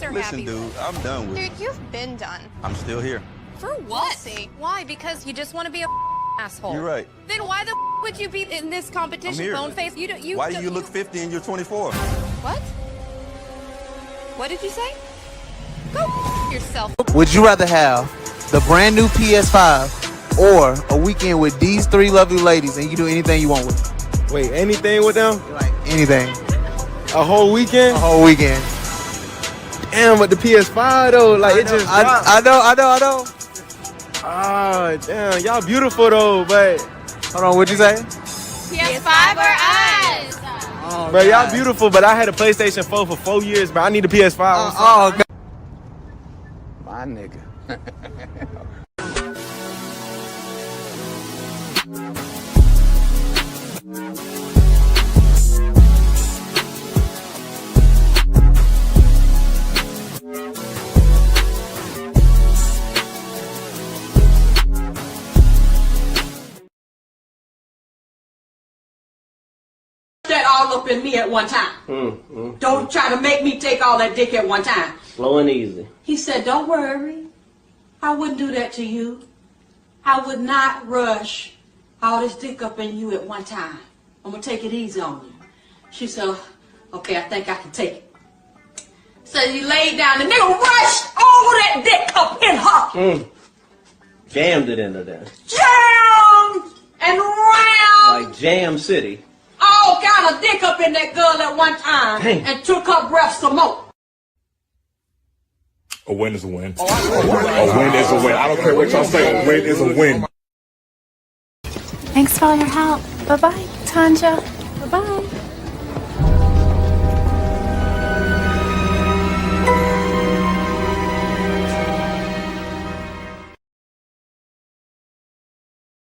are Listen, happy. dude, I'm done with it. Dude, you've been done. I'm still here. For what? We'll see. Why? Because you just want to be a asshole. You're right. Then why the would you be in this competition? I'm here. Bone face. Why do you look 50 and you're 24? What? What did you say? Go yourself. Would you rather have the brand new PS5 or a weekend with these three lovely ladies and you can do anything you want with them? Wait, anything with them? Like anything. A whole weekend? A whole weekend. Damn, with the PS5 though, like it just. I know. Ah, damn, y'all beautiful though, but. Hold on, what'd you say? PS5 or us? Oh, bro, y'all beautiful, but I had a PlayStation 4 for 4 years, but I need a PS5. God. My nigga. That all up in me at one time. Don't try to make me take all that dick at one time. Slow and easy. He said, don't worry. I wouldn't do that to you. I would not rush all this dick up in you at one time. I'm going to take it easy on you. She said, okay, I think I can take it. So he laid down. The nigga rushed all that dick up in her. Jammed it into there. Jammed and round. Like Jam City. All kind of dick up in that girl at one time. Dang. And took her breath some more. A win is a win. A win is a win. I don't care what y'all say. A win is a win. Thanks for all your help. Bye-bye, Tanja. Bye-bye.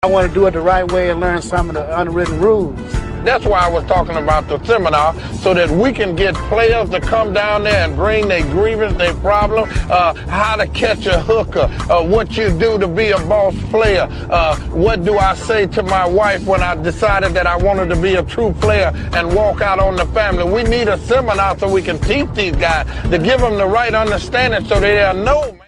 I want to do it the right way and learn some of the unwritten rules. That's why I was talking about the seminar, so that we can get players to come down there and bring their grievance, their problem, how to catch a hooker, what you do to be a boss player, what do I say to my wife when I decided that I wanted to be a true player and walk out on the family. We need a seminar so we can teach these guys to give them the right understanding so they'll know, man.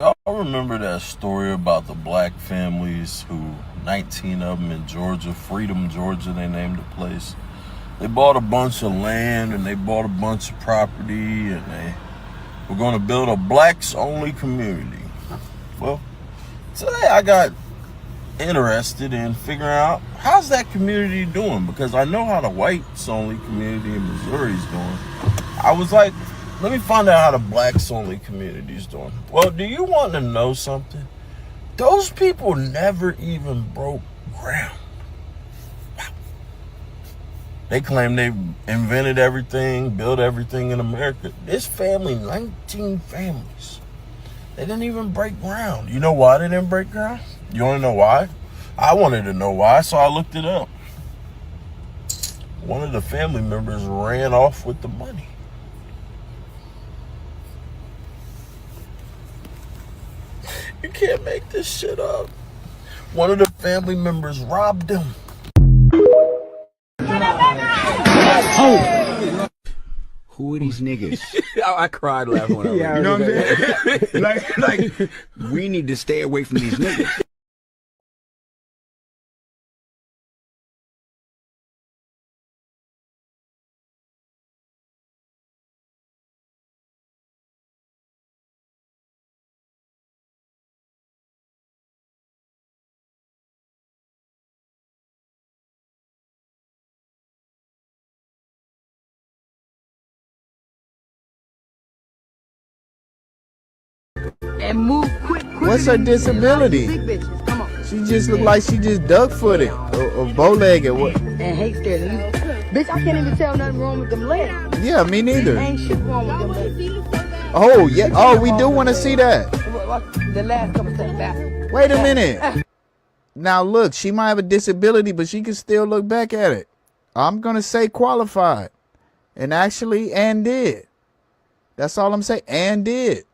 I remember that story about the black families who, 19 of them in Georgia, Freedom, Georgia, they named the place. They bought a bunch of land and they bought a bunch of property and they were going to build a blacks-only community. Well, today I got interested in figuring out how's that community doing, because I know how the whites-only community in Missouri is doing. I was like, let me find out how the blacks-only community is doing. Well, do you want to know something? Those people never even broke ground. Wow. They claim they invented everything, built everything in America. This family, 19 families, they didn't even break ground. You know why they didn't break ground? You want to know why? I wanted to know why, so I looked it up. One of the family members ran off with the money. You can't make this shit up. One of the family members robbed him. Oh! Who are these niggas? I cried laughing when I read it. You know what I'm saying? like, we need to stay away from these niggas. And move quick. What's her disability? Big bitches, come on. She just look like she just duck-footed or bow-legged. What? And hate scared of you. Bitch, I can't even tell nothing wrong with them legs. Yeah, me neither. Ain't shit wrong with them legs. Oh, yeah. Oh, we do want to see that. The last couple steps back. Wait a minute. Now look, she might have a disability, but she can still look back at it. I'm gonna say qualified, and actually, and did. That's all I'm saying. And did.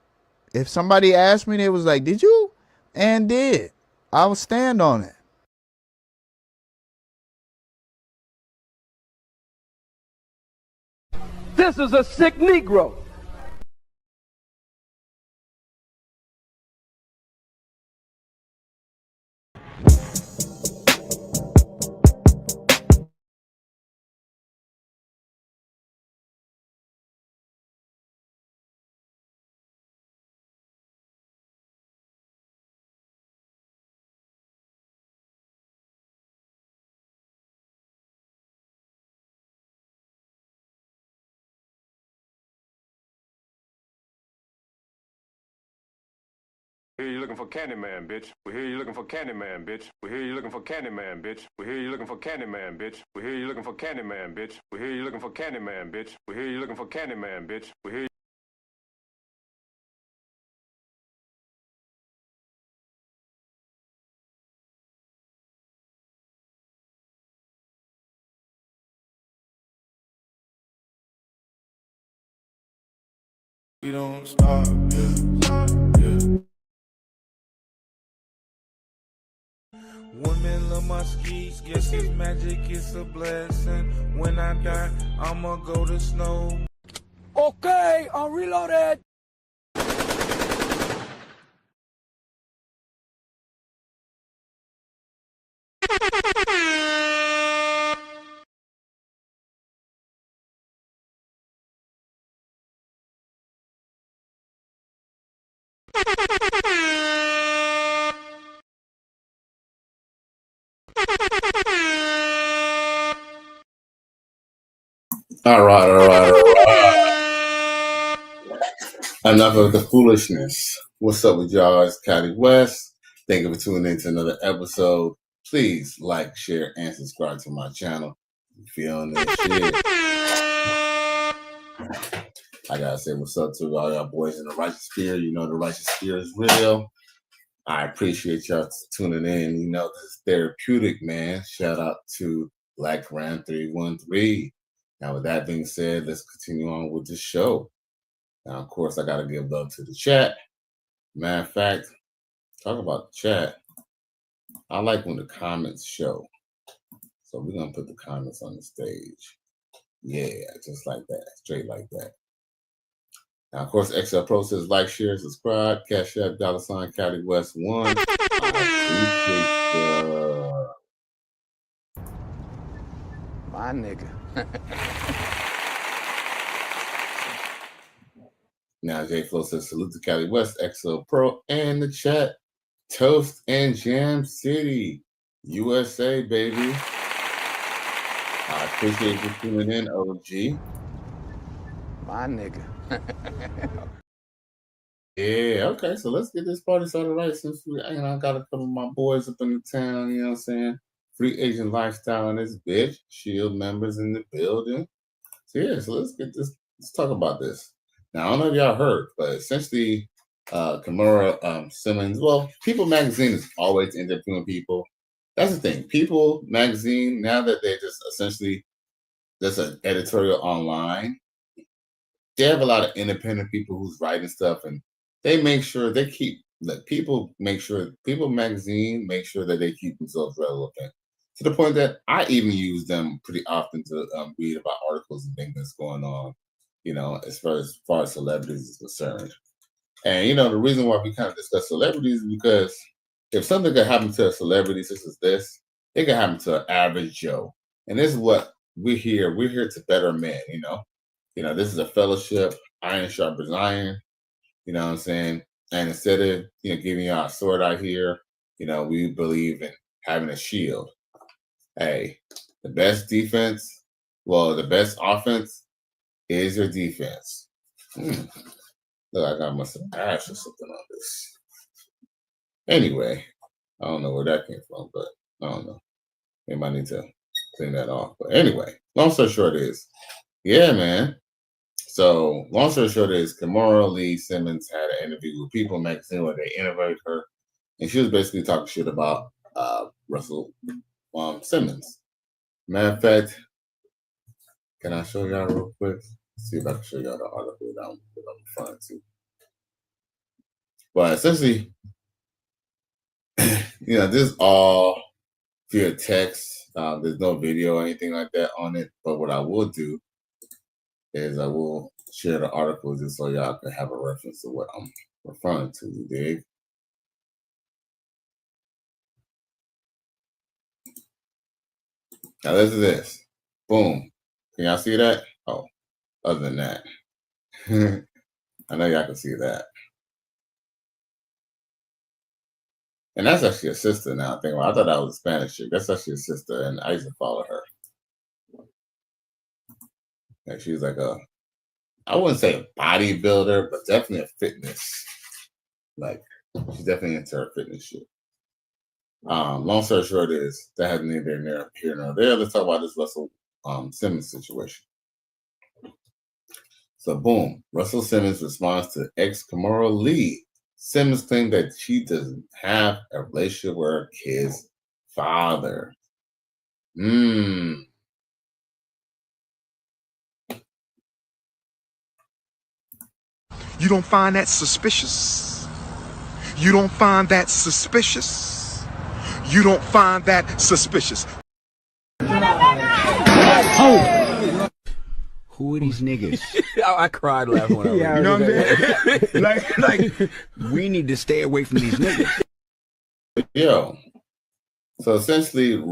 If somebody asked me, they was like, "Did you?" And did. I will stand on it. This is a sick Negro. We hear you looking for Candyman, bitch. We hear you looking for Candyman, bitch. We hear you looking for Candyman, bitch. We hear you looking for Candyman, bitch. We hear you looking for Candyman, bitch. We hear you looking for Candyman, bitch. We hear you looking for Candyman, bitch. We hear you. We don't stop, yeah. Women love my skis, guess it's magic, it's a blessing. When I die, I'ma go to snow. Okay, I'm reloaded. All right. Enough of the foolishness. What's up with y'all? It's Cali West. Thank you for tuning in to another episode. Please like, share, and subscribe to my channel. You feeling this shit? I gotta say what's up to all y'all boys in the righteous spirit. You know the righteous spirit is real. I appreciate y'all tuning in. You know, this is therapeutic, man. Shout out to Black Ram 313. Now, with that being said, let's continue on with the show. Now, of course, I got to give love to the chat. Matter of fact, talk about the chat. I like when the comments show. So we're going to put the comments on the stage. Yeah, just like that. Straight like that. Now, of course, XL Pro says like, share, subscribe. Cash App, $ Cali West 1. I appreciate My nigga. Now, J Flow says, salute to Cali West, XL Pro, and the chat. Toast and Jam City, USA, baby. I appreciate you tuning in, OG. My nigga. Yeah, okay, so let's get this party started right since we, I got a couple of my boys up in the town, you know what I'm saying? Free agent lifestyle in this bitch. Shield members in the building. So yeah, so let's talk about this. Now, I don't know if y'all heard, but essentially, Kimora Simmons, well, People Magazine is always interviewing people. That's the thing. People Magazine, now that they're just essentially there's an editorial online, they have a lot of independent people who's writing stuff, and they make sure they keep People Magazine make sure that they keep themselves relevant to the point that I even use them pretty often to read about articles and things that's going on, you know, as far as celebrities is concerned. And you know, the reason why we kind of discuss celebrities is because if something could happen to a celebrity such as this, it could happen to an average Joe. And this is what we're here. We're here to better men, you know. You know, this is a fellowship, iron sharpens iron, you know what I'm saying? And instead of, you know, giving y'all a sword out here, you know, we believe in having a shield. Hey, the best offense is your defense. Look, I got myself ash or something on this. Anyway, I don't know where that came from, but I don't know. Maybe I need to clean that off. But anyway, long story short is, yeah, man. So long story short is, Kimora Lee Simmons had an interview with People Magazine where they interviewed her, and she was basically talking shit about Russell Simmons. Matter of fact, can I show y'all real quick? See if I can show y'all the article that I'm referring to. But essentially, this is all via text. There's no video or anything like that on it. But what I will do is I will share the article just so y'all can have a reference to what I'm referring to. You dig? Now listen to this. Boom. Can y'all see that? Oh, other than that. I know y'all can see that. And that's actually a sister now. I thought that was a Spanish chick. That's actually a sister, and I used to follow her. And she's like I wouldn't say a bodybuilder, but definitely a fitness. Like, she's definitely into her fitness shit. Long story short is, that has neither here nor there. Let's talk about this Russell Simmons situation. So, boom. Russell Simmons responds to ex-Kimora Lee. Simmons claimed that she doesn't have a relationship with her kid's father. You don't find that suspicious? You don't find that suspicious? You don't find that suspicious? Oh. Who are these niggas? I cried laughing when I read it. You know what I'm saying? like, we need to stay away from these niggas. Yo. So essentially,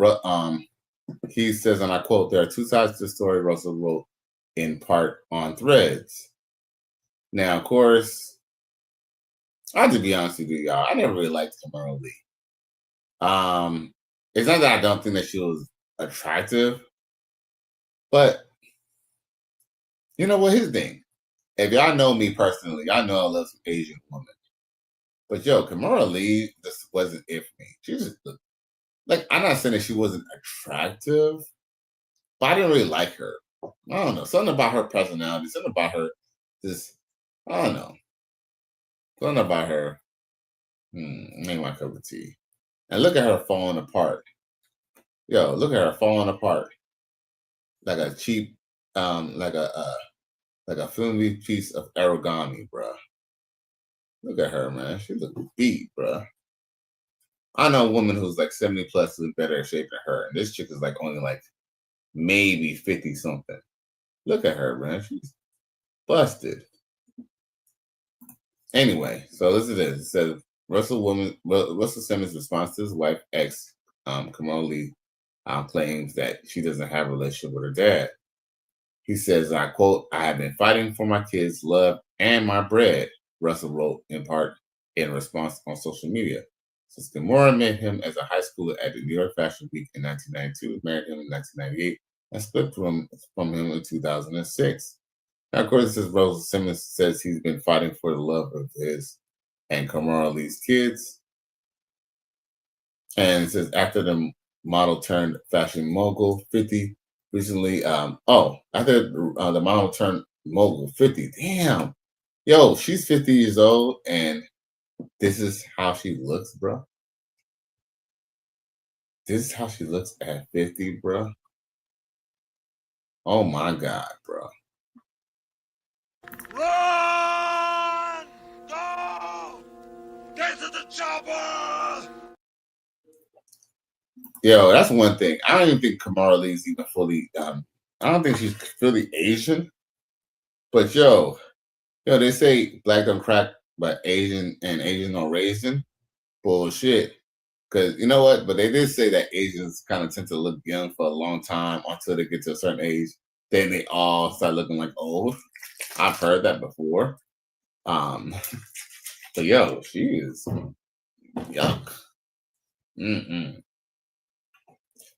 he says, and I quote, "There are two sides to the story," Russell wrote in part on Threads. Now, of course, I have to be honest with you, y'all. I never really liked Kimora Lee. It's not that I don't think that she was attractive, but you know what? Here's the thing. If y'all know me personally, y'all know I love some Asian women. But yo, Kimora Lee just wasn't it for me. She just looked like, I'm not saying that she wasn't attractive, but I didn't really like her. I don't know. Something about her personality, something about her just, I don't know. Something about her ain't my cup of tea. And look at her falling apart. Yo, look at her falling apart. Like a cheap, like a filmy piece of origami, bruh. Look at her, man. She look beat, bruh. I know a woman who's like 70 plus who's in better shape than her, and this chick is like only like maybe 50 something. Look at her, man. She's busted. Anyway, so listen to this. It says Russell Simmons' response to his wife, ex Kimora Lee, claims that she doesn't have a relationship with her dad. He says, I quote, "I have been fighting for my kids' love and my bread," Russell wrote in part in response on social media. Since Kimora met him as a high schooler at the New York Fashion Week in 1992, married him in 1998, and split from him in 2006. Now, of course, it says Russell Simmons says he's been fighting for the love of his and Kimora Lee's kids. And it says after the model turned fashion mogul, 50 recently, after the model turned mogul, 50, damn. Yo, she's 50 years old, and this is how she looks, bro. This is how she looks at 50, bro. Oh, my God, bro. Run! Go! Get to the chopper! Yo, that's one thing. I don't even think Kimora Lee's even fully, I don't think she's fully Asian. But yo, they say black don't crack, but Asian don't raisin. Bullshit. Because you know what? But they did say that Asians kind of tend to look young for a long time until they get to a certain age. Then they all start looking like old. I've heard that before. But yo, she is yuck.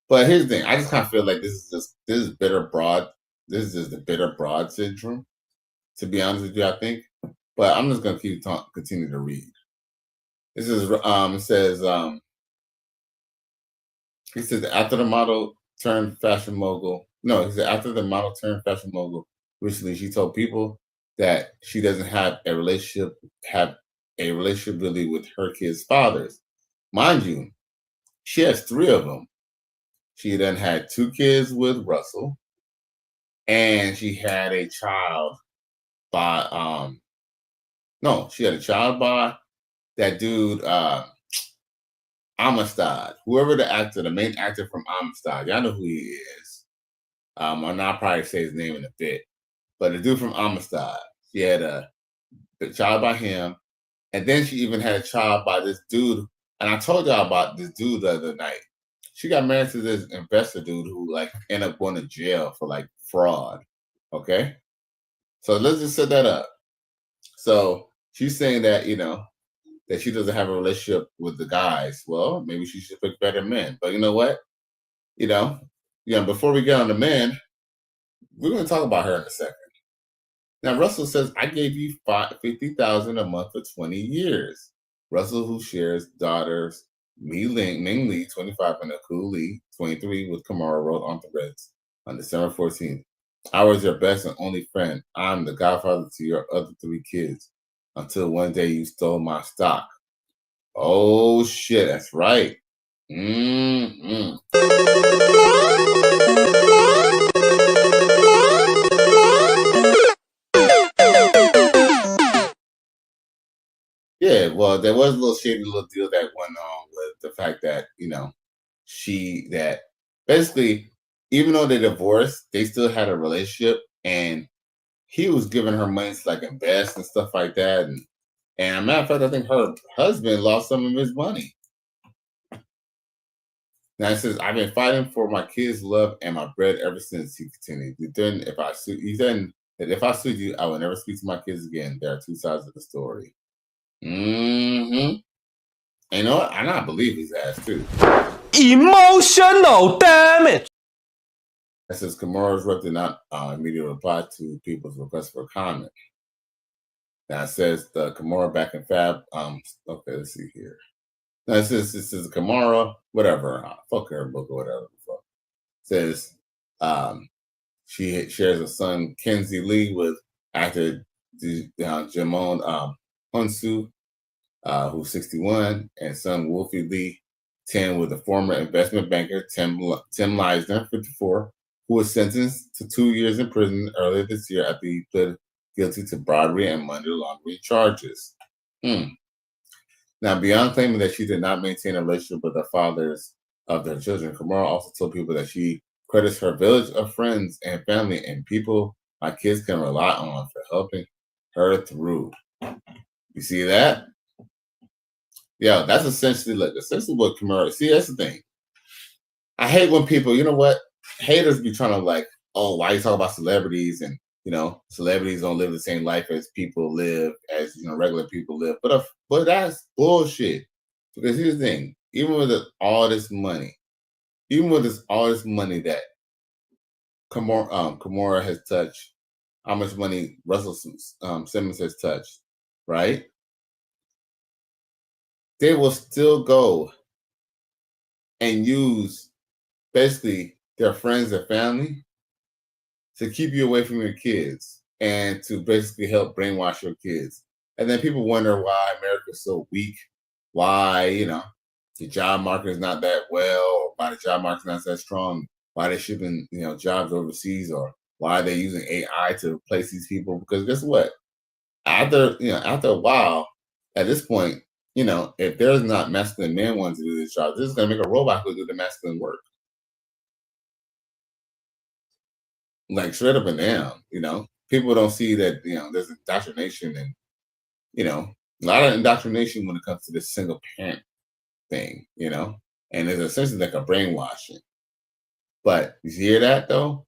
But here's the thing. I just kind of feel like this is bitter broad. This is just the bitter broad syndrome. To be honest with you, I think. But I'm just gonna continue to read. This is it says he says after the model turned fashion mogul. No, he said after the model turned fashion mogul recently, she told people that she doesn't have a relationship really with her kids' fathers. Mind you, She has 3 of them. She then had 2 kids with Russell, and she had a child by she had a child by that dude Amistad. Whoever the main actor from Amistad. Y'all know who he is. I'll probably say his name in a bit. But the dude from Amistad, she had a child by him, and then she even had a child by this dude. And I told y'all about this dude the other night. She got married to this investor dude who like ended up going to jail for like fraud. Okay, so let's just set that up. So she's saying that that she doesn't have a relationship with the guys. Well, maybe she should pick better men. But you know what? Before we get on the men, we're going to talk about her in a second. Now, Russell says, I gave you $50,000 a month for 20 years. Russell, who shares daughters Ming Li, 25, and Aku Lee, 23, with Kimora, wrote on Threads on December 14th. I was your best and only friend. I'm the godfather to your other 3 kids. Until one day you stole my stock. Oh, shit, that's right. Mm-hmm. Yeah, well, there was a little shady little deal that went on with the fact that, basically, even though they divorced, they still had a relationship, and he was giving her money to like invest and stuff like that. And as a matter of fact, I think her husband lost some of his money. Now it says, I've been fighting for my kids' love and my bread ever since, he continued. He said that if I sued you, I will never speak to my kids again. There are 2 sides of the story. Mm-hmm. And you know what? And I believe his ass too. Emotional damage. That says Kimora's rep did not immediately reply to people's request for comment. Now it says the Kimora back in Fab. Okay, let's see here. Now it says Kimora, whatever. Fuck her book or whatever. It says she shares a son, Kenzie Lee, with actor Jamon Hunsu, who's 61, and son Wolfie Lee, 10, with the former investment banker Tim Leisner, 54, who was sentenced to 2 years in prison earlier this year after he pled guilty to bribery and money laundering charges. Now, beyond claiming that she did not maintain a relationship with the fathers of their children, Kimora also told people that she credits her village of friends and family and people my kids can rely on for helping her through. You see that? Yeah, that's essentially what Kimora. See, that's the thing. I hate when people, you know what? Haters be trying to like, oh, why you talk about celebrities and celebrities don't live the same life as people live, as regular people live. But that's bullshit. Because here's the thing: even with all this money that Kimora has touched, how much money Russell Simmons has touched, right? They will still go and use basically their friends and family to keep you away from your kids and to basically help brainwash your kids. And then people wonder why America's so weak, why, the job market is not that well, or why the job market is not that strong, why they're shipping, jobs overseas, or why they're using AI to replace these people. Because guess what? After a while, at this point, if there's not masculine men wanting to do this job, this is going to make a robot who do the masculine work. Like straight up and down, people don't see that, there's indoctrination and, a lot of indoctrination when it comes to this single parent thing, and it's essentially like a brainwashing. But you hear that though?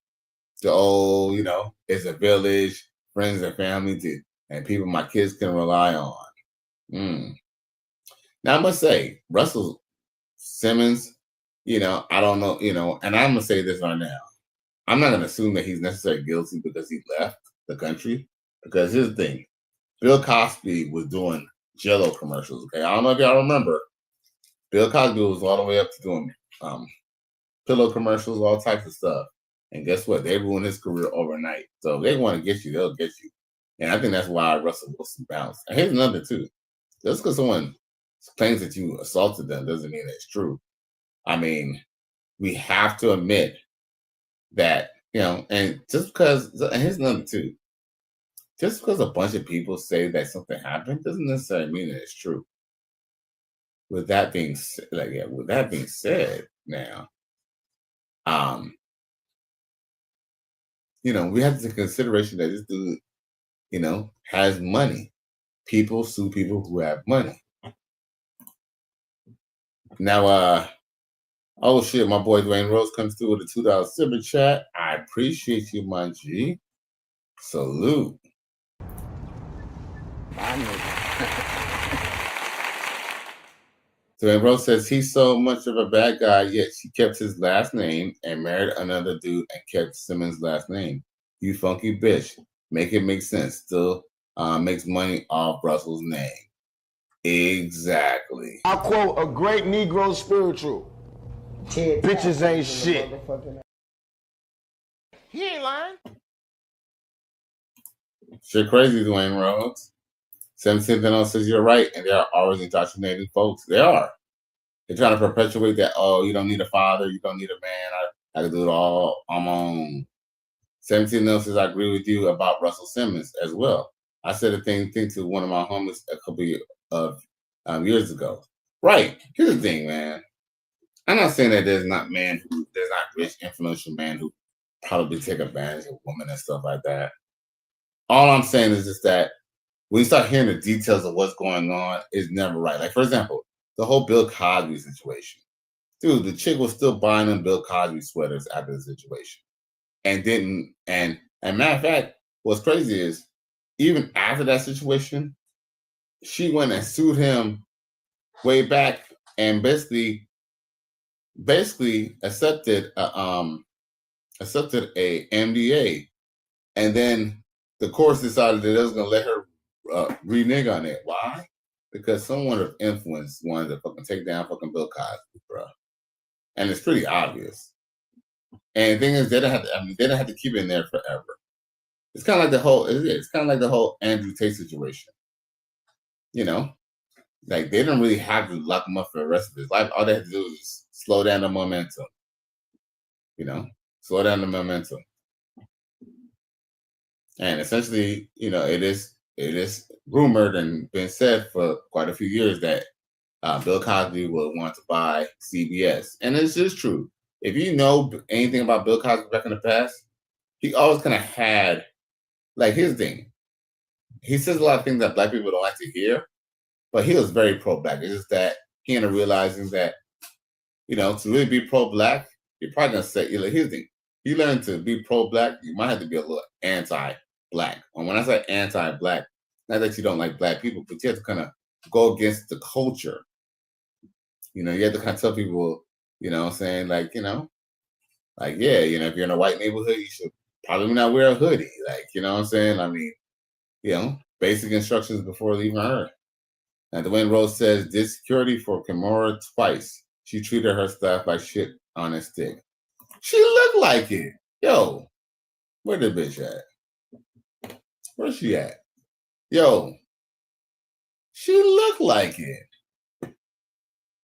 It's a village, friends and family, and people my kids can rely on. Now I must say, Russell Simmons, I don't know, and I'm gonna say this right now. I'm not gonna assume that he's necessarily guilty because he left the country. Because here's the thing: Bill Cosby was doing Jell-O commercials. Okay, I don't know if y'all remember. Bill Cosby was all the way up to doing pillow commercials, all types of stuff. And guess what? They ruined his career overnight. So if they want to get you, they'll get you. And I think that's why Russell Wilson bounced. And here's another too: just because someone claims that you assaulted them doesn't mean it's true. I mean, we have to admit that, and just because, and here's number two, just because a bunch of people say that something happened doesn't necessarily mean that it's true. With that being said, now, we have to take consideration that this dude, has money. People sue people who have money. Now, oh shit, my boy Dwayne Rose comes through with a $2 super chat. I appreciate you, my G. Salute. Dwayne Rose says he's so much of a bad guy, yet she kept his last name and married another dude and kept Simmons' last name. You funky bitch. Make it make sense. Still makes money off Russell's name. Exactly. I quote a great Negro spiritual. Bitches ain't shit. He ain't lying. Shit crazy, Dwayne Rhodes. 17th says you're right, and they are always indoctrinating folks. They are. They're trying to perpetuate that, oh, you don't need a father, you don't need a man, I can do it all on my own. 17th says I agree with you about Russell Simmons as well. I said the same thing to one of my homies a couple of years ago. Right. Here's the thing, man. I'm not saying that there's not rich, influential men who probably take advantage of women and stuff like that. All I'm saying is just that when you start hearing the details of what's going on, it's never right. Like, for example, the whole Bill Cosby situation. Dude, the chick was still buying them Bill Cosby sweaters after the situation. And matter of fact, what's crazy is even after that situation, she went and sued him way back and basically accepted a MDA, and then the courts decided that they was gonna let her renege on it. Why? Because someone of influence wanted to fucking take down fucking Bill Cosby, bro. And it's pretty obvious. And the thing is, they don't have to keep it in there forever. It's kind of like the whole Andrew Tate situation. Like they don't really have to lock him up for the rest of his life. All they have to do is slow down the momentum. Slow down the momentum. And essentially, it is rumored and been said for quite a few years that Bill Cosby will want to buy CBS. And it's just true. If you know anything about Bill Cosby back in the past, he always kind of had, like, here's the thing. He says a lot of things that black people don't like to hear, but he was very pro-black. It's just that he ended up realizing that, to really be pro-black, you're probably going to say, here's the thing. You learn to be pro-black, you might have to be a little anti-black. And when I say anti-black, not that you don't like black people, but you have to kind of go against the culture. You have to kind of tell people, what I'm saying, if you're in a white neighborhood, you should probably not wear a hoodie. What I'm saying? I mean, basic instructions before leaving Earth. Now, Dwayne Rose says, did security for Kimora twice. She treated her staff like shit on a stick. She looked like it. Yo, where the bitch at? Where's she at? Yo, she looked like it.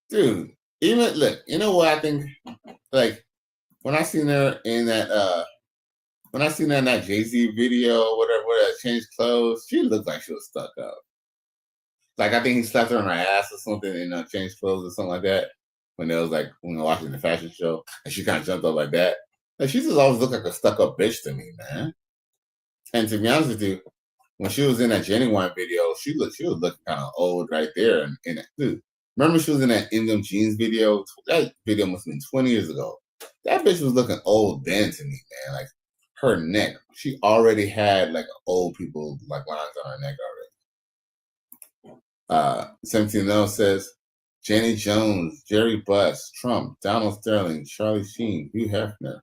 Dude, even, look, you know what I think? Like, when I seen her in that, in that Jay-Z video, whatever, where that changed clothes, she looked like she was stuck up. Like, I think he slapped her on her ass or something and changed clothes or something like that. When they was watching the fashion show, and she kind of jumped up like that. Like, she just always looked like a stuck-up bitch to me, man. And to be honest with you, when she was in that Genuine video, she was looking kind of old right there. And dude, remember she was in that In Them Jeans video? That video must have been 20 years ago. That bitch was looking old then to me, man. Like, her neck, she already had old people lines on her neck already. 17 says, Jenny Jones, Jerry Buss, Trump, Donald Sterling, Charlie Sheen, Hugh Hefner,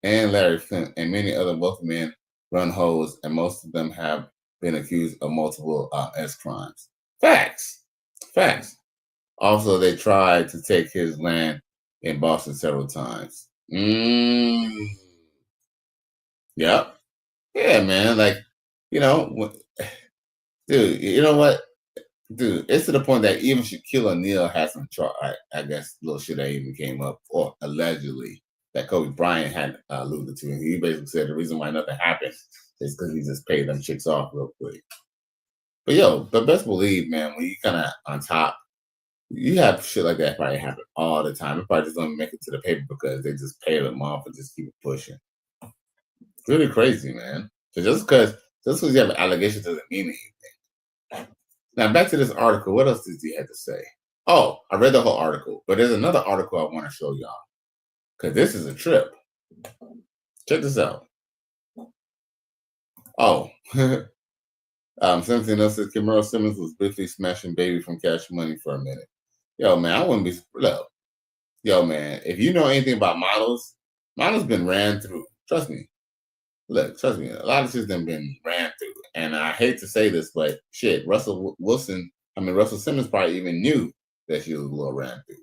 and Larry Flint, and many other wealthy men run hoes, and most of them have been accused of multiple S crimes. Facts. Also, they tried to take his land in Boston several times. Yep. Yeah, man. Dude, you know what? Dude, it's to the point that even Shaquille O'Neal has some I guess little shit that even came up, or allegedly, that Kobe Bryant had alluded to. And he basically said the reason why nothing happened is because he just paid them chicks off real quick. But best believe, man, when you kind of on top, you have shit like that probably happen all the time. It probably just don't make it to the paper because they just pay them off and just keep it pushing. It's really crazy, man. So just because you have an allegation doesn't mean anything. Now back to this article. What else did he have to say? Oh, I read the whole article, but there's another article I want to show y'all because this is a trip. Check this out. Oh, something else says Kimora Simmons was briefly smashing Baby from Cash Money for a minute. Yo, man, I wouldn't be. Look, yo, man, if you know anything about models been ran through. Trust me. Look, trust me. A lot of shit's been ran through, and I hate to say this, but shit, Russell Simmons probably even knew that she was a little ran through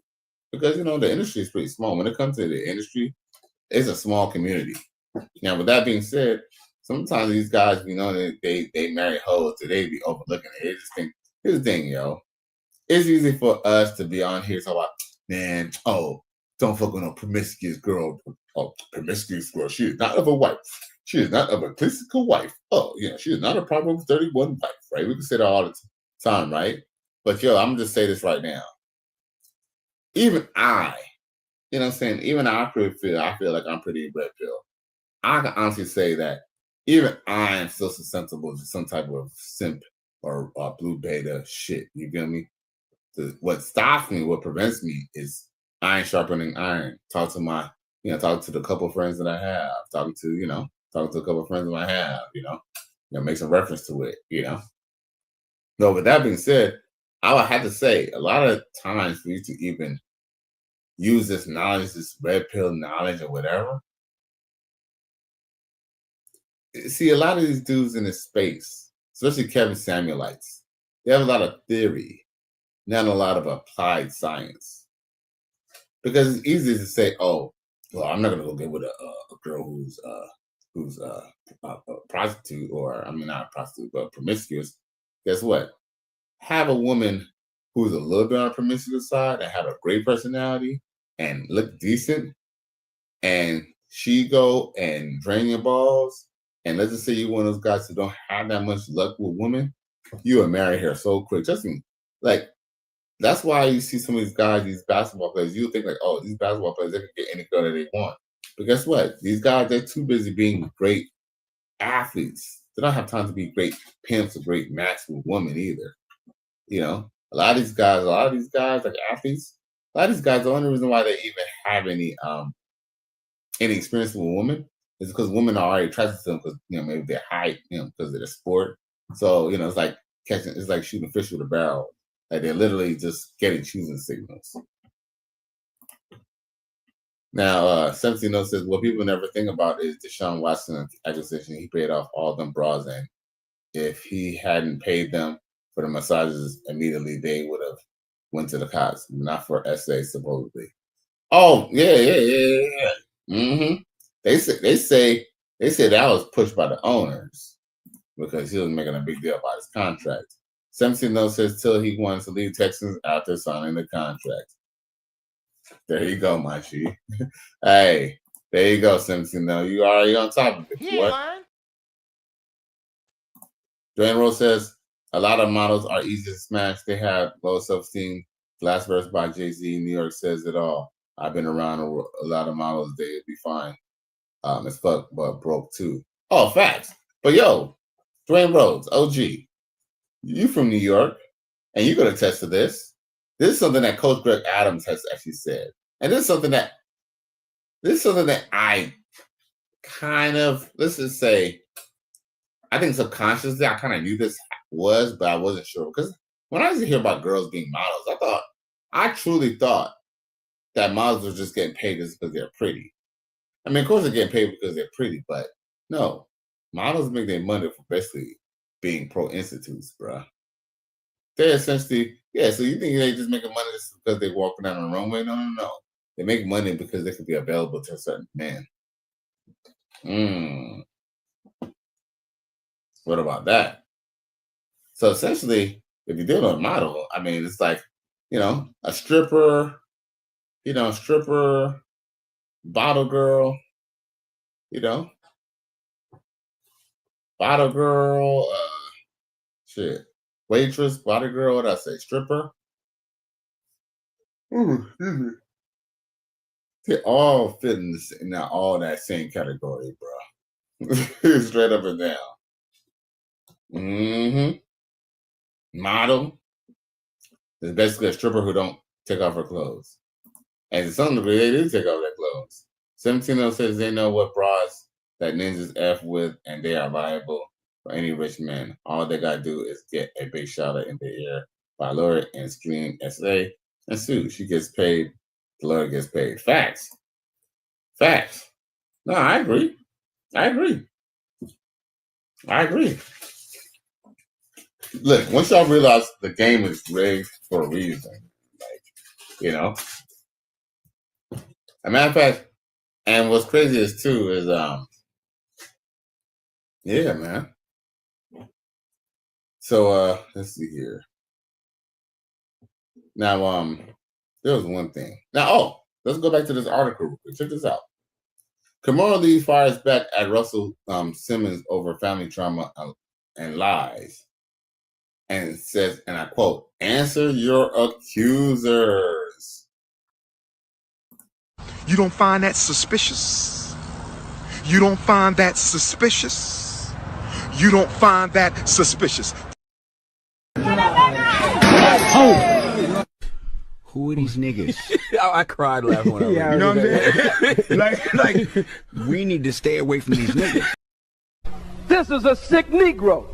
because the industry is pretty small. When it comes to the industry, it's a small community. Now, with that being said, sometimes these guys, they marry hoes, so they be overlooking it. They just think, here's the thing, yo. It's easy for us to be on here talking about, man, don't fuck with no promiscuous girl. Oh, promiscuous girl. She is not of a wife. She is not of a classical wife. Oh, she is not a Proverbs 31 wife, right? We can say that all the time, right? But, yo, I'm going to just say this right now. Even I, even I feel like I'm pretty red pill. I can honestly say that even I am still susceptible to some type of simp or blue beta shit. You feel me? What stops me, what prevents me is iron sharpening iron. Talk to the couple of friends that I have. Talking to a couple of friends that I have, make some reference to it, So with that being said, I would have to say a lot of times for you to even use this knowledge, this red pill knowledge or whatever. See, a lot of these dudes in this space, especially Kevin Samuelites, they have a lot of theory, not a lot of applied science. Because it's easy to say, oh, well, I'm not going to go get with a girl who's a prostitute, or not a prostitute, but promiscuous. Guess what? Have a woman who's a little bit on the promiscuous side and have a great personality and look decent, and she go and drain your balls. And let's just say you're one of those guys who don't have that much luck with women, you will marry her so quick. Trust me. Like, that's why you see some of these guys, these basketball players, you think like, oh, these basketball players, they can get any girl that they want. But guess what? These guys, they're too busy being great athletes. They don't have time to be great pimps or great match with women either. A lot of these guys, like athletes, a lot of these guys, the only reason why they even have any experience with women is because women are already attracted to them because maybe their height, because of their sport. So it's like shooting fish with a barrel. Like they're literally just getting choosing signals. Now, 17 notes says what people never think about is Deshaun Watson accusation. He paid off all them bras, and if he hadn't paid them for the massages immediately, they would have went to the cops, not for SA supposedly. Oh yeah. Mm-hmm. They say that was pushed by the owners because he was making a big deal about his contract. 17 notes says till he wanted to leave Texans after signing the contract. There you go, my G. Hey, there you go, 17 notes. You already on top of it. What? Dwayne Rose says a lot of models are easy to smash. They have low self-esteem. Last verse by Jay-Z, New York says it all. I've been around a lot of models. They'd be fine. As fuck, but broke too. Oh, facts. But yo, Dwayne Rhodes, OG, you from New York, and you could attest to this. This is something that Coach Greg Adams has actually said, and this is something that I kind of, let's just say, I think subconsciously I kind of knew this was, but I wasn't sure because when I used to hear about girls being models, I truly thought that models were just getting paid just because they're pretty. I mean, of course they're getting paid because they're pretty, but no, models make their money for basically being pro institutes, bruh. They're essentially, so you think they just making money just because they're walking down the runway? No. They make money because they could be available to a certain man. What about that? So essentially, if you deal with a model, I mean, it's like, a stripper, bottle girl, bottle girl, shit, waitress, bottle girl, what did I say, stripper? Ooh, excuse me. They all fit in all that same category, bro. Straight up and down. Model is basically a stripper who don't take off her clothes. And to some degree, they do take off their clothes. 17 says they know what bras that ninjas F with, and they are viable for any rich man. All they gotta do is get a big shout out in the ear by Lord and scream SA and sue. She gets paid, the lawyer gets paid. Facts. No, I agree. Look, once y'all realize the game is rigged for a reason, a matter of fact, and what's crazy is yeah, man. So let's see here. Now, there was one thing. Now, let's go back to this article. Check this out. Kimora Lee fires back at Russell Simmons over family trauma and lies. And says, and I quote, answer your accusers. You don't find that suspicious? You don't find that suspicious? You don't find that suspicious? Oh! Who are these niggas? I cried laughing when I read You know what I'm saying? like, we need to stay away from these niggas. This is a sick Negro.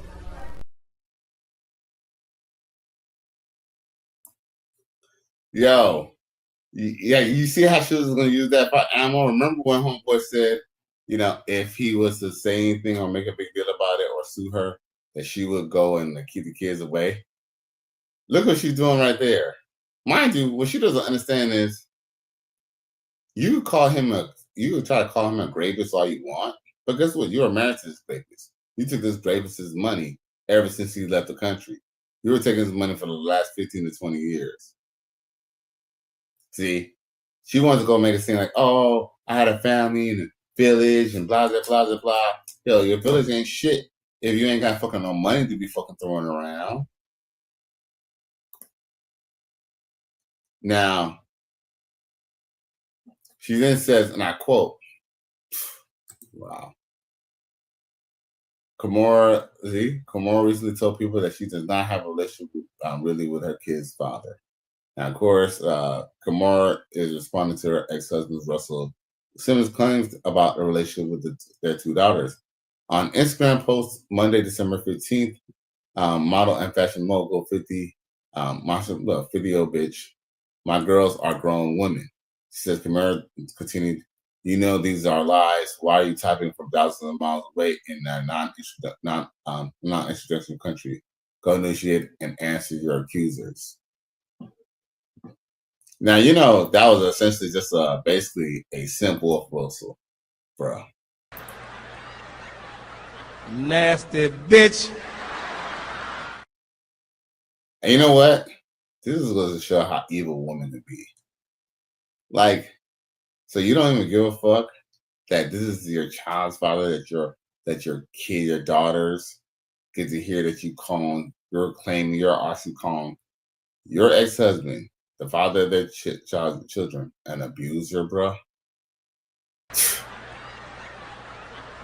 Yo, yeah, you see how she was going to use that for ammo? Remember when Homeboy said, if he was to say anything or make a big deal about it or sue her, that she would go and keep the kids away? Look what she's doing right there. Mind you, what she doesn't understand is you could try to call him a rapist all you want, but guess what? You are married to this rapist. You took this rapist's money ever since he left the country. You were taking his money for the last 15 to 20 years. See, she wants to go make it seem like, oh, I had a family and a village and blah, blah, blah, blah, blah. Yo, your village ain't shit if you ain't got fucking no money to be fucking throwing around. Now, she then says, and I quote, wow. Kimora recently told people that she does not have a relationship really with her kid's father. Now, of course, Kimora is responding to her ex-husband, Russell Simmons' claims about a relationship with their two daughters. On Instagram post Monday, December 15th, model and fashion mogul 50 bitch, my girls are grown women. She says, Kimora continued, these are lies. Why are you typing from thousands of miles away in a non-introduction country? Go initiate and answer your accusers. Now, that was essentially just basically a simple whistle, bro. Nasty bitch. And you know what? This is going to show how evil women can be. Like, so you don't even give a fuck that this is your child's father, that your kid, your daughters get to hear that you're actually calling your ex-husband, the father of their children, an abuser, bro.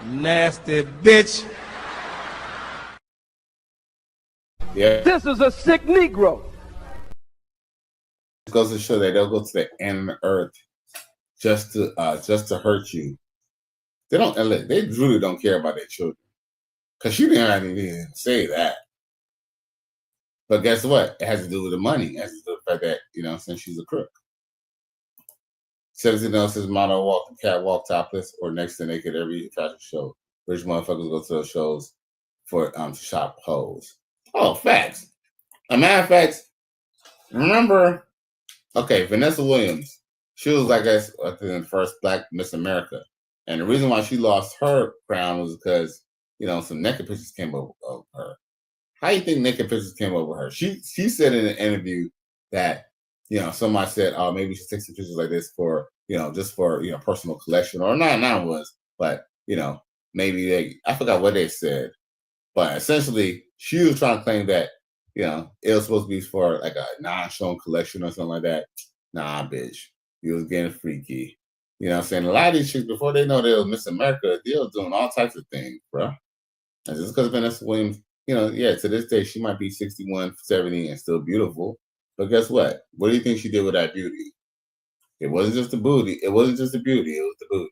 Nasty bitch. Yeah. This is a sick Negro. It goes to show that they'll go to the end of the earth just to hurt you. They really don't care about their children. Because she didn't even say that. But guess what? It has to do with the money. It has to do with the fact that, since she's a crook. 17 says model walk the catwalk topless or next to naked every fashion show. Rich motherfuckers go to those shows for to shop hoes. Oh, facts. A matter of fact, remember, Vanessa Williams, she was the first Black Miss America. And the reason why she lost her crown was because, some naked pictures came of her. How do you think naked pictures came over her? She said in an interview that, somebody said, oh, maybe she takes some pictures like this for, just for, personal collection, or not was, but, maybe I forgot what they said, but essentially she was trying to claim that, it was supposed to be for like a non-shown collection or something like that. Nah, bitch, you was getting freaky. You know what I'm saying? A lot of these chicks, before they know they was Miss America, they was doing all types of things, bro. And just because Vanessa Williams, to this day, she might be 61, 70 and still beautiful. But guess what? What do you think she did with that beauty? It wasn't just the booty. It wasn't just the beauty. It was the booty.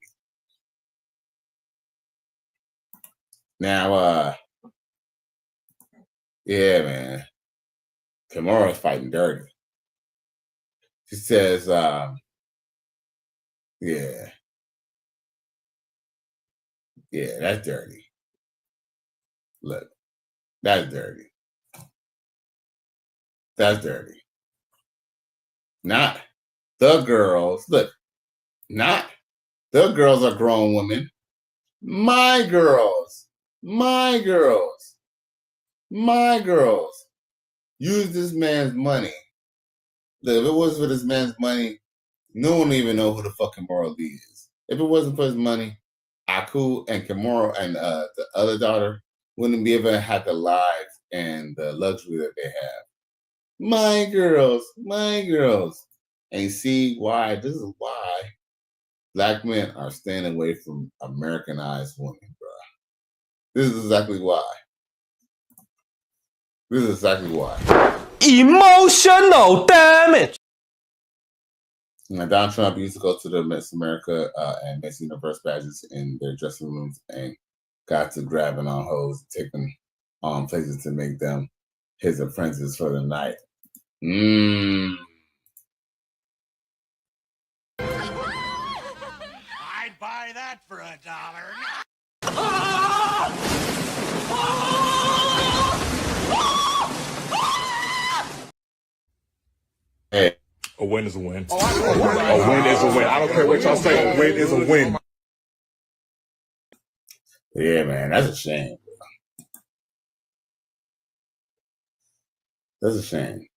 Now, yeah, man. Kimora's fighting dirty. She says, yeah, that's dirty. Look, that's dirty. That's dirty. Not the girls. Look, not the girls are grown women. My girls. My girls. My girls. Use this man's money. Look, if it wasn't for this man's money, no one would even know who the fuck Kimora Lee is. If it wasn't for his money, Aku and Kimora and the other daughter wouldn't be able to have the lives and the luxury that they have. My girls, my girls. And see why, this is why black men are staying away from Americanized women, bro. This is exactly why. This is exactly why. Emotional damage. Now, Donald Trump used to go to the Miss America and Miss Universe badges in their dressing rooms and got to grabbing on hoes, taking on places to make them his apprentices for the night. I'd buy that for $1. Hey. A win is a win. A win is a win. I don't care what y'all say. A win is a win. Yeah, man, that's a shame. That's a shame.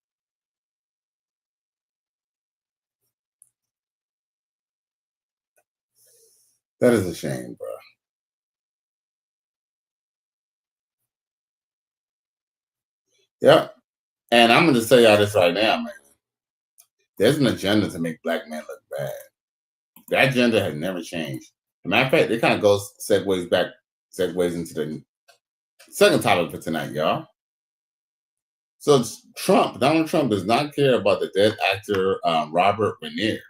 That is a shame, bro. Yep. And I'm going to tell y'all this right now, man. There's an agenda to make black men look bad. That agenda has never changed. As a matter of fact, it kind of segues into the second topic for tonight, y'all. So Donald Trump does not care about the dead actor Robert Renier.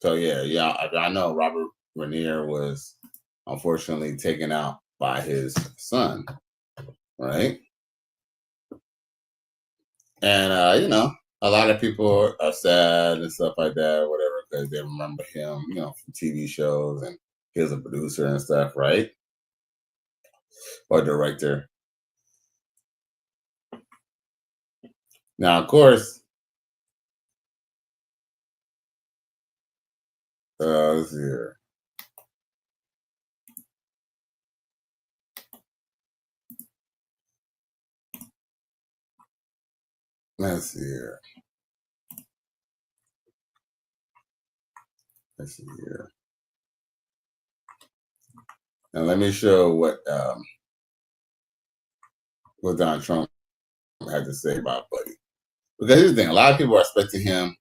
So yeah, I know Robert Renier was unfortunately taken out by his son, right? And a lot of people are sad and stuff like that, whatever, because they remember him, from TV shows, and he was a producer and stuff, right? Or director. Now, of course, let's see here. Let's see here. Let's see here. Now let me show what Donald Trump had to say about Buddy. Because here's the thing, a lot of people are expecting him,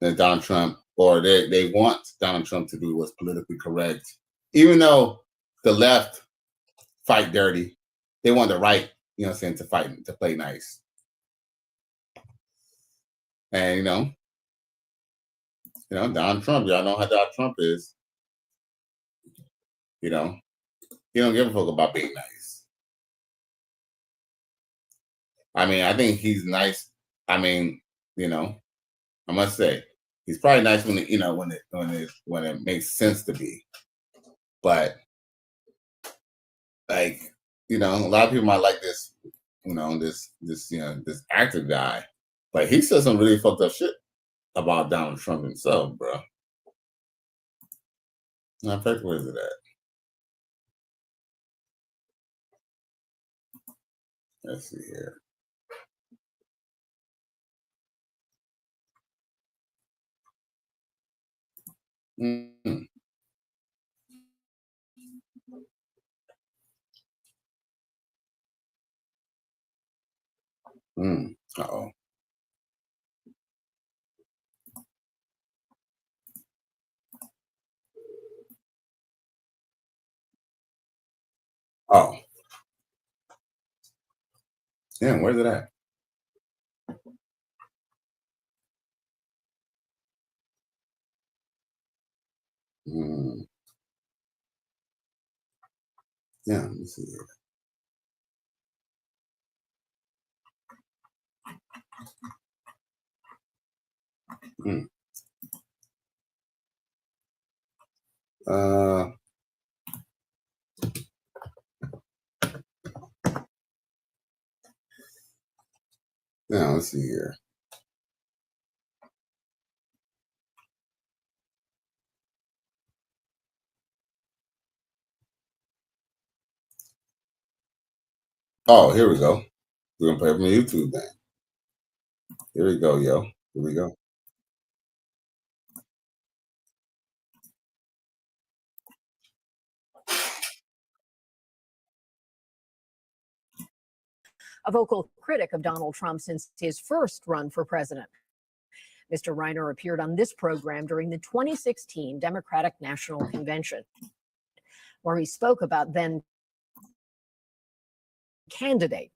that Donald Trump, or they want Donald Trump to do what's politically correct. Even though the left fight dirty, they want the right, to fight, to play nice. And Donald Trump, y'all know how Donald Trump is. He don't give a fuck about being nice. I mean, I think he's nice. I mean, I must say, he's probably nice when it makes sense to be. But like, a lot of people might like this, this actor guy. But he said some really fucked up shit about Donald Trump himself, bro. In fact, where is it at? Let's see here. Mm-hmm. Uh-oh. Oh. Damn, where's it at? Yeah, let me see here. Now let's see here. Oh, here we go. We're gonna play from YouTube then. Here we go, yo. Here we go. A vocal critic of Donald Trump since his first run for president. Mr. Reiner appeared on this program during the 2016 Democratic National Convention, where he spoke about then candidate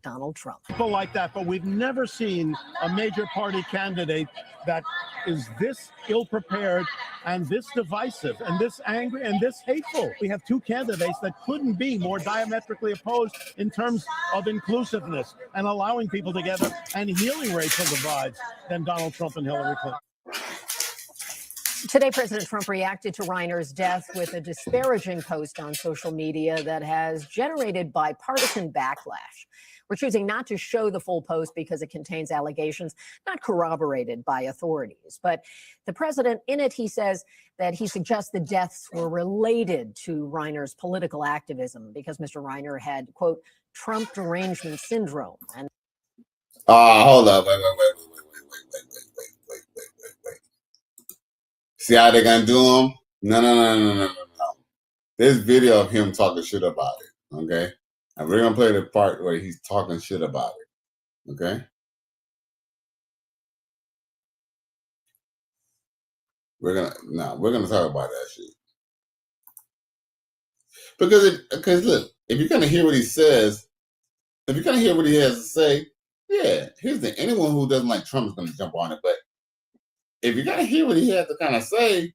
Donald Trump. People like that, but we've never seen a major party candidate that is this ill-prepared and this divisive and this angry and this hateful. We have two candidates that couldn't be more diametrically opposed in terms of inclusiveness and allowing people together and healing racial divides than Donald Trump and Hillary Clinton. Today, President Trump reacted to Reiner's death with a disparaging post on social media that has generated bipartisan backlash. We're choosing not to show the full post because it contains allegations not corroborated by authorities. But the president, in it, he says that he suggests the deaths were related to Reiner's political activism because Mr. Reiner had, quote, Trump derangement syndrome. And hold up. Wait. See how they're gonna do him? No. There's video of him talking shit about it, okay? And we're gonna play the part where he's talking shit about it, okay? We're gonna talk about that shit. Because look, if you're gonna hear what he says, if you're gonna hear what he has to say, yeah, here's the anyone who doesn't like Trump is gonna jump on it, but if you gotta hear what he has to kind of say,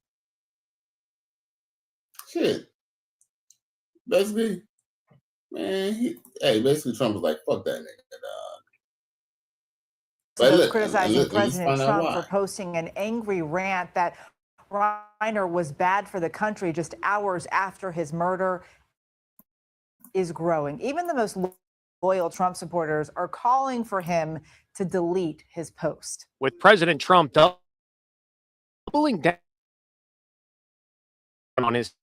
shit. Basically, man, basically Trump was like, fuck that nigga, dog. Those criticizing President Trump for posting an angry rant that Reiner was bad for the country just hours after his murder is growing. Even the most loyal Trump supporters are calling for him to delete his post. With President Trump doubling down on his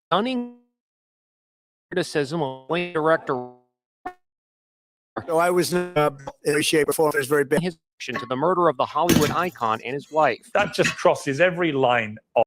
stunning criticism of director. So I was in shape before. It was very bad. His reaction to the murder of the Hollywood icon and his wife. That just crosses every line of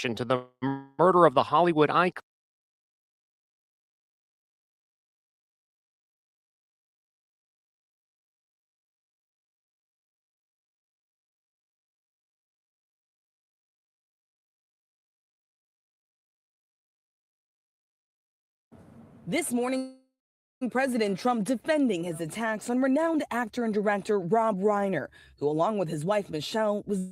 to the murder of the Hollywood icon. This morning, President Trump defending his attacks on renowned actor and director Rob Reiner, who along with his wife Michelle was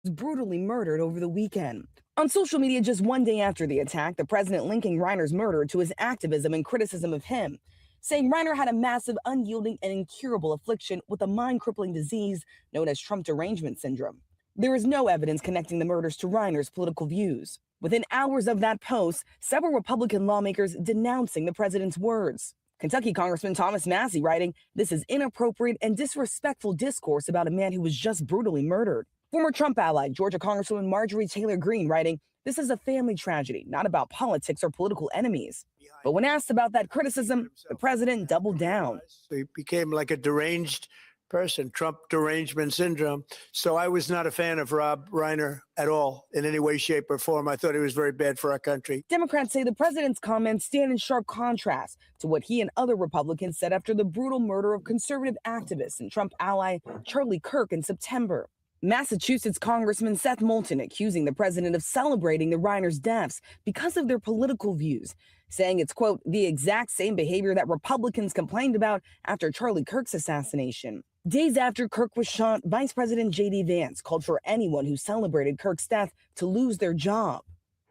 brutally murdered over the weekend. On social media just one day after the attack, the president linking Reiner's murder to his activism and criticism of him, saying Reiner had a massive, unyielding, and incurable affliction with a mind-crippling disease known as Trump derangement syndrome. There is no evidence connecting the murders to Reiner's political views. Within hours of that post, several Republican lawmakers denouncing the president's words. Kentucky Congressman Thomas Massey writing, "This is inappropriate and disrespectful discourse about a man who was just brutally murdered." Former Trump ally Georgia Congresswoman Marjorie Taylor Greene writing, "This is a family tragedy, not about politics or political enemies." But when asked about that criticism, the president doubled down. He became like a deranged person, Trump derangement syndrome. So I was not a fan of Rob Reiner at all in any way, shape, or form. I thought he was very bad for our country. Democrats say the president's comments stand in sharp contrast to what he and other Republicans said after the brutal murder of conservative activist and Trump ally Charlie Kirk in September. Massachusetts Congressman Seth Moulton accusing the president of celebrating the Reiner's deaths because of their political views, saying it's, quote, the exact same behavior that Republicans complained about after Charlie Kirk's assassination. Days after Kirk was shot, Vice President J.D. Vance called for anyone who celebrated Kirk's death to lose their job.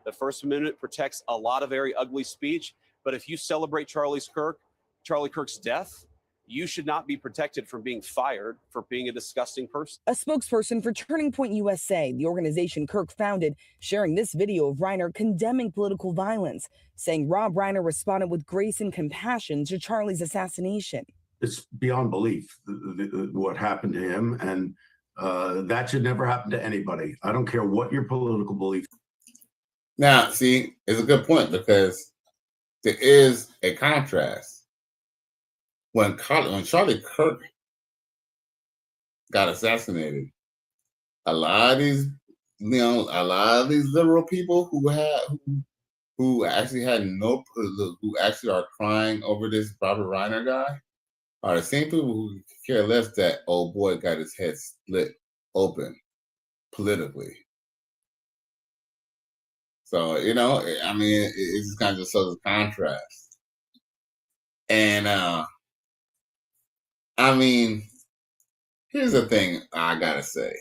The First Amendment protects a lot of very ugly speech, but if you celebrate Charlie Kirk's death, you should not be protected from being fired for being a disgusting person. A spokesperson for Turning Point USA, the organization Kirk founded, sharing this video of Reiner condemning political violence, saying Rob Reiner responded with grace and compassion to Charlie's assassination. It's beyond belief what happened to him, and that should never happen to anybody. I don't care what your political belief. Now, see, it's a good point because there is a contrast. When Charlie Kirk got assassinated, a lot of these liberal people who actually are crying over this Robert Reiner guy are the same people who care less that old boy got his head split open politically. So, I mean, it just kind of just shows a contrast. And, I mean, here's the thing I gotta say.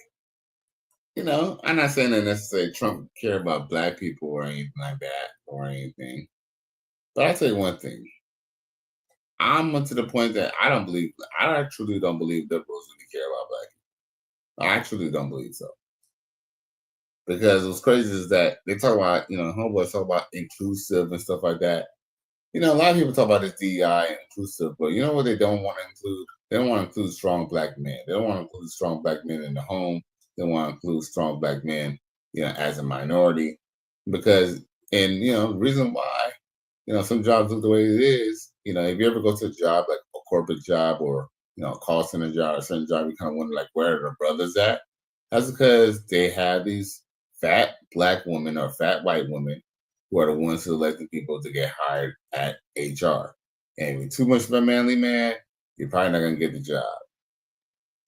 I'm not saying that necessarily Trump care about black people or anything like that or anything. But I'll tell you one thing. I'm to the point that I truly don't believe liberals really care about black people. I actually don't believe so. Because what's crazy is that they talk about, homeboys talk about inclusive and stuff like that. A lot of people talk about this DEI and inclusive, but you know what they don't want to include? They don't want to include strong black men. They don't want to include strong black men in the home. They want to include strong black men, as a minority. Because, and, the reason why, some jobs look the way it is, if you ever go to a job, like a corporate job or, a call center job or a certain job, you kind of wonder, like, where are the brothers at? That's because they have these fat black women or fat white women who are the ones who elect the people to get hired at HR. And if you're too much of a manly man, you're probably not going to get the job.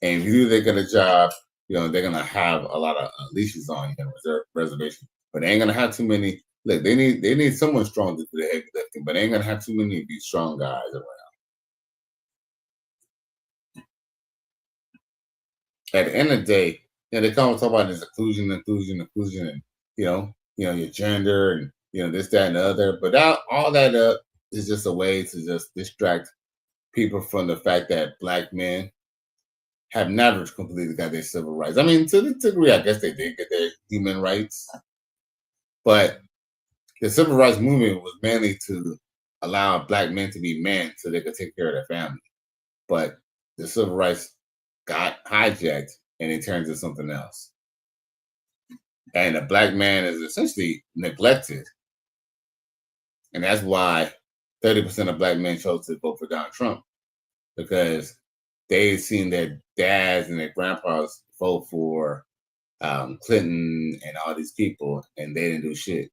And if you do get a job, they're going to have a lot of leashes on you, reservation. But they ain't going to have too many. Look, they need someone strong to do the heavy lifting, but they ain't going to have too many of these strong guys around. At the end of the day, they come and talk about this inclusion, and, your gender and, this, that, and the other. But all that up is just a way to just distract people from the fact that black men have never completely got their civil rights. I mean, to the degree, I guess they did get their human rights. But the civil rights movement was mainly to allow black men to be men so they could take care of their family. But the civil rights got hijacked and it turned into something else. And the black man is essentially neglected. And that's why 30% of black men chose to vote for Donald Trump, because they've seen their dads and their grandpas vote for Clinton and all these people, and they didn't do shit.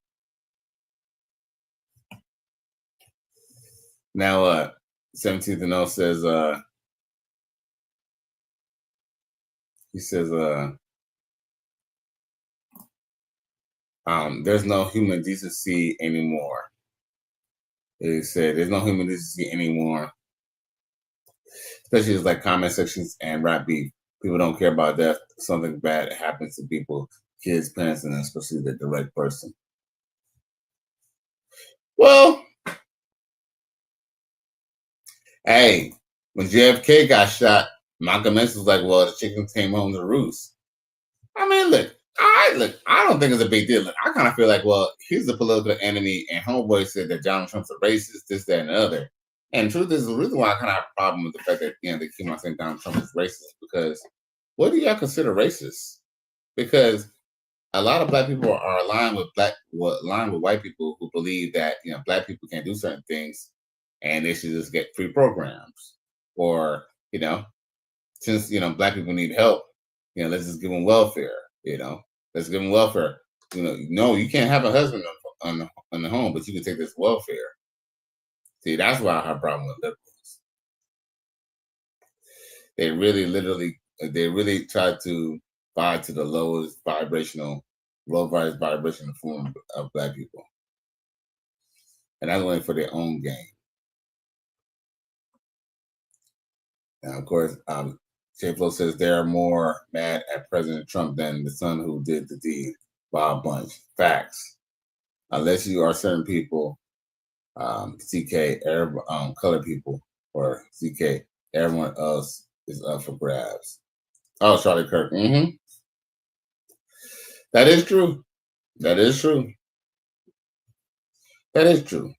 Now, 17th and 0 says, he says, there's no human decency anymore. He said, there's no human decency anymore. Especially as like comment sections and rap beef. People don't care about death. Something bad happens to people, kids, parents, and especially the direct person. Well, hey, when JFK got shot, Malcolm X was like, well, the chicken came home to roost. I mean, look, I don't think it's a big deal. Look, I kind of feel like, well, he's a political enemy, and homeboy said that Donald Trump's a racist, this, that, and the other. And the truth is, the reason why I kind of have a problem with the fact that they keep on saying Donald Trump is racist, because what do y'all consider racist? Because a lot of black people are aligned with white people who believe that black people can't do certain things, and they should just get free programs, or since black people need help, let's just give them welfare. Let's give them welfare. No, you can't have a husband on the home, but you can take this welfare. See, that's why I have a problem with liberals. They really try to buy to the lowest vibrational form of black people, and that's only for their own gain. Now, of course, J-Flo says they are more mad at President Trump than the son who did the deed. Bob Bunch. Facts. Unless you are certain people, CK, Arab, colored people, or CK, everyone else is up for grabs. Oh, Charlie Kirk. Mm-hmm. That is true. That is true. That is true.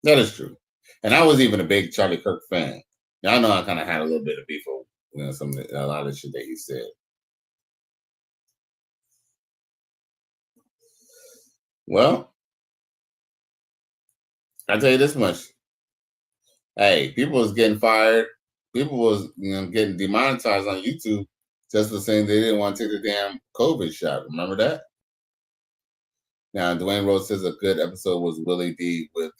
That is true. And I was even a big Charlie Kirk fan. Y'all know I kind of had a little bit of beef over a lot of the shit that he said. Well, I tell you this much. Hey, people was getting fired. People was getting demonetized on YouTube just for saying they didn't want to take the damn COVID shot. Remember that? Now, Dwayne Rhodes says a good episode was Willie D with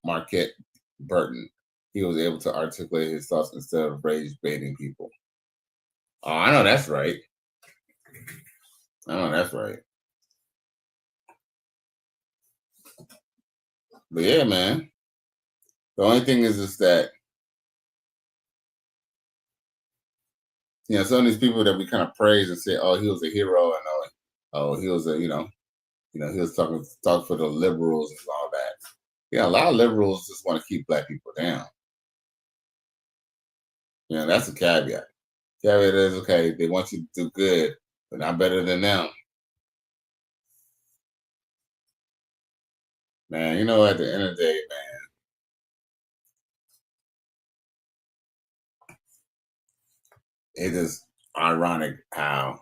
Marquette Burton. He was able to articulate his thoughts instead of rage baiting people. Oh, I know that's right. I know that's right. But yeah, man. The only thing is that some of these people that we kind of praise and say, "Oh, he was a hero," and "Oh, he was a he was talking for the liberals and all that." Yeah, a lot of liberals just want to keep black people down. That's a caveat. Caveat is, okay, they want you to do good, but not better than them. Man, at the end of the day, man, it is ironic how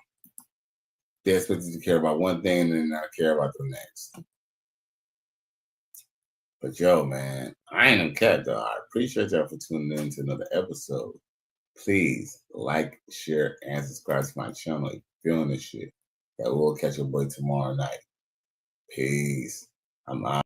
they're supposed to care about one thing and then not care about the next. But yo, man, I ain't a cat though. I appreciate y'all for tuning in to another episode. Please like, share, and subscribe to my channel if you're feeling this shit. That will catch your boy tomorrow night. Peace. I'm out.